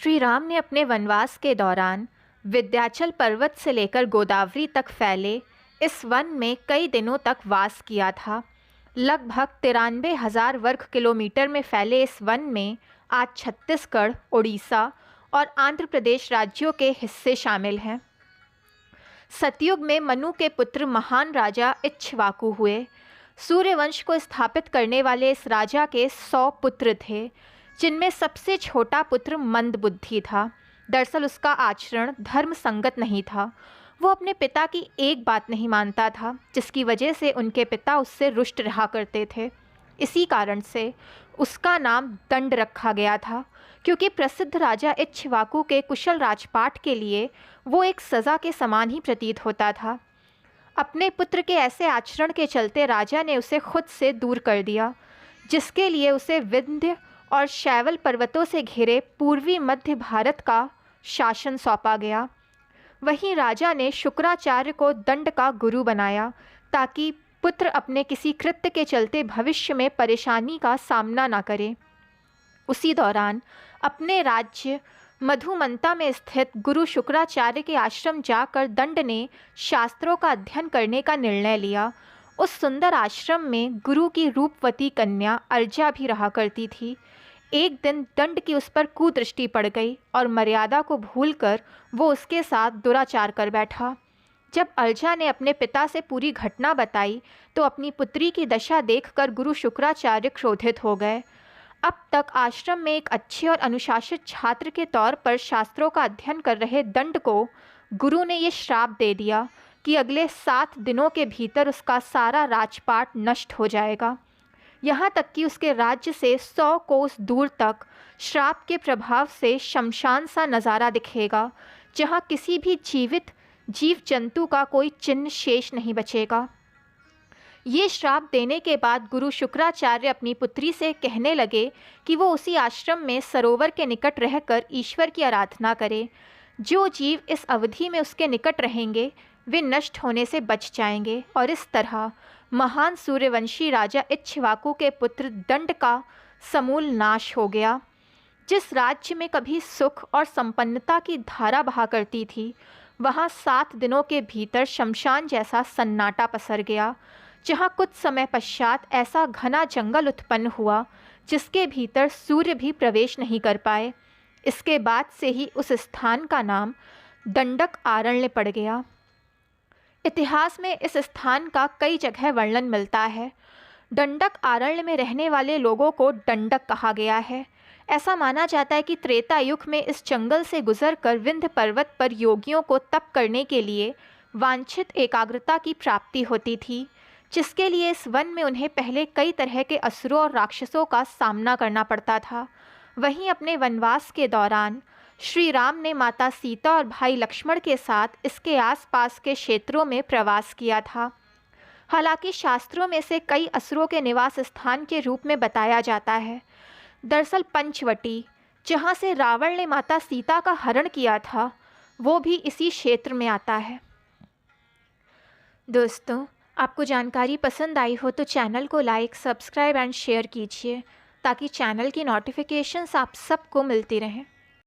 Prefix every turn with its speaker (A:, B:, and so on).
A: श्री राम ने अपने वनवास के दौरान विंध्याचल पर्वत से लेकर गोदावरी तक फैले इस वन में कई दिनों तक वास किया था। लगभग 93,000 वर्ग किलोमीटर में फैले इस वन में आज छत्तीसगढ़, उड़ीसा और आंध्र प्रदेश राज्यों के हिस्से शामिल हैं। सतयुग में मनु के पुत्र महान राजा इक्ष्वाकु हुए। सूर्यवंश को स्थापित करने वाले इस राजा के 100 पुत्र थे, जिनमें सबसे छोटा पुत्र मंदबुद्धि था। दरअसल उसका आचरण धर्म संगत नहीं था। वो अपने पिता की एक बात नहीं मानता था, जिसकी वजह से उनके पिता उससे रुष्ट रहा करते थे। इसी कारण से उसका नाम दंड रखा गया था, क्योंकि प्रसिद्ध राजा इक्ष्वाकु के कुशल राजपाट के लिए वो एक सज़ा के समान ही प्रतीत होता था। अपने पुत्र के ऐसे आचरण के चलते राजा ने उसे खुद से दूर कर दिया, जिसके लिए उसे विंध्य और शैवल पर्वतों से घिरे पूर्वी मध्य भारत का शासन सौंपा गया। वहीं राजा ने शुक्राचार्य को दंड का गुरु बनाया, ताकि पुत्र अपने किसी कृत्य के चलते भविष्य में परेशानी का सामना न करे। उसी दौरान अपने राज्य मधुमंता में स्थित गुरु शुक्राचार्य के आश्रम जाकर दंड ने शास्त्रों का अध्ययन करने का निर्णय लिया। उस सुंदर आश्रम में गुरु की रूपवती कन्या अर्जा भी रहा करती थी। एक दिन दंड की उस पर कुदृष्टि पड़ गई और मर्यादा को भूलकर वो उसके साथ दुराचार कर बैठा। जब अर्जा ने अपने पिता से पूरी घटना बताई तो अपनी पुत्री की दशा देखकर गुरु शुक्राचार्य क्रोधित हो गए। अब तक आश्रम में एक अच्छे और अनुशासित छात्र के तौर पर शास्त्रों का अध्ययन कर रहे दंड को गुरु ने ये श्राप दे दिया कि अगले 7 दिनों के भीतर उसका सारा राजपाट नष्ट हो जाएगा। यहाँ तक कि उसके राज्य से 100 कोस दूर तक श्राप के प्रभाव से शमशान सा नज़ारा दिखेगा, जहाँ किसी भी जीवित जीव जंतु का कोई चिन्ह शेष नहीं बचेगा। ये श्राप देने के बाद गुरु शुक्राचार्य अपनी पुत्री से कहने लगे कि वो उसी आश्रम में सरोवर के निकट रहकर ईश्वर की आराधना करे। जो जीव इस अवधि में उसके निकट रहेंगे वे नष्ट होने से बच जाएंगे, और इस तरह महान सूर्यवंशी राजा इक्ष्वाकु के पुत्र दंड का समूल नाश हो गया। जिस राज्य में कभी सुख और संपन्नता की धारा बहा करती थी, वहाँ 7 दिनों के भीतर शमशान जैसा सन्नाटा पसर गया, जहाँ कुछ समय पश्चात ऐसा घना जंगल उत्पन्न हुआ जिसके भीतर सूर्य भी प्रवेश नहीं कर पाए। इसके बाद से ही उस स्थान का नाम दंडक आरण्य पड़ गया। इतिहास में इस स्थान का कई जगह वर्णन मिलता है। दंडक आरण्य में रहने वाले लोगों को दंडक कहा गया है। ऐसा माना जाता है कि त्रेता युग में इस जंगल से गुजरकर विंध्य पर्वत पर योगियों को तप करने के लिए वांछित एकाग्रता की प्राप्ति होती थी, जिसके लिए इस वन में उन्हें पहले कई तरह के असुरों और राक्षसों का सामना करना पड़ता था। वहीं अपने वनवास के दौरान श्री राम ने माता सीता और भाई लक्ष्मण के साथ इसके आसपास के क्षेत्रों में प्रवास किया था। हालांकि शास्त्रों में से कई असुरों के निवास स्थान के रूप में बताया जाता है। दरअसल पंचवटी, जहाँ से रावण ने माता सीता का हरण किया था, वो भी इसी क्षेत्र में आता है। दोस्तों, आपको जानकारी पसंद आई हो तो चैनल को लाइक, सब्सक्राइब एंड शेयर कीजिए, ताकि चैनल की नोटिफिकेशंस आप सबको मिलती रहें।